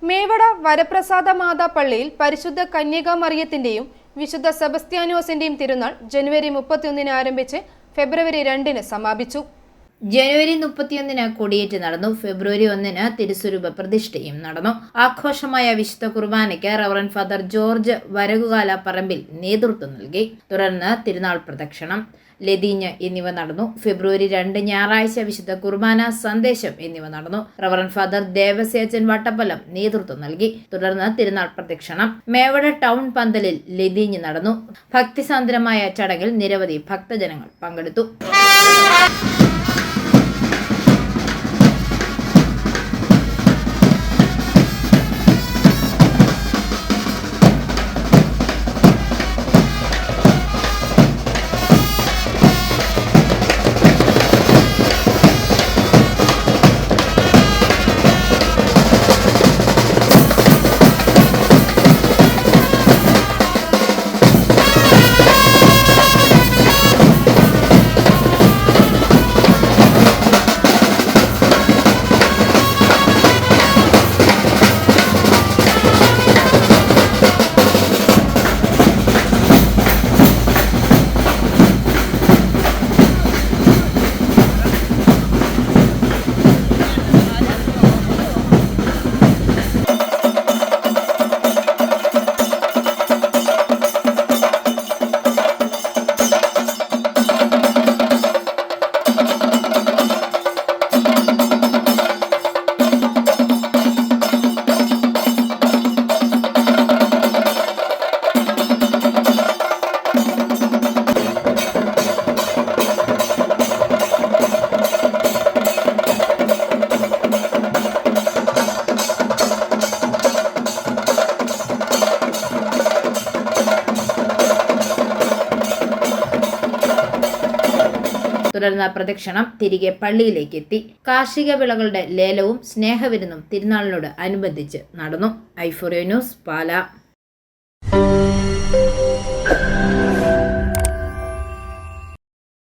മേവട വരപ്രസാദ മാതാ പള്ളിയിൽ പരിശുദ്ധ കന്യകാമറിയത്തിന്റെയും വിശുദ്ധ സെബസ്ത്യാനോസിന്റെയും തിരുനാൾ ജനുവരി 31 ആരംഭിച്ച് ഫെബ്രുവരി 2 സമാപിച്ചു. ജനുവരി 31 കൊടിയേറ്റ് നടന്നു. ഫെബ്രുവരി 1 തിരുസ്വരൂപ പ്രതിഷ്ഠയും നടന്നു. ആഘോഷമായ വിശുദ്ധ കുർബാനയ്ക്ക് റവറൻ ഫാദർ ജോർജ് വരകുകാല പറമ്പിൽ നേതൃത്വം നൽകി. തുടർന്ന് തിരുനാൾ പ്രദക്ഷിണം, ലതീഞ്ഞ് എന്നിവ നടന്നു. ഫെബ്രുവരി 2 ഞായറാഴ്ച വിശുദ്ധ കുർബാന സന്ദേശം എന്നിവ നടന്നു. റവറൻ ഫാദർ ദേവസ്യച്ചൻ വട്ടപ്പലം നേതൃത്വം നൽകി. തുടർന്ന് തിരുനാൾ പ്രദക്ഷിണം, മേവട ടൗൺ പന്തലിൽ ലതീഞ്ഞ് നടന്നു. ഭക്തിസാന്ദ്രമായ ചടങ്ങിൽ നിരവധി ഭക്തജനങ്ങൾ പങ്കെടുത്തു. തുടർന്ന് പ്രദക്ഷിണം തിരികെ പള്ളിയിലേക്ക് എത്തി. കാർഷിക വിളകളുടെ ലേലവും സ്നേഹവിരുന്നും തിരുനാളിനോട് അനുബന്ധിച്ച് നടന്നു. ഐഫോറിയ ന്യൂസ്, പാലാ.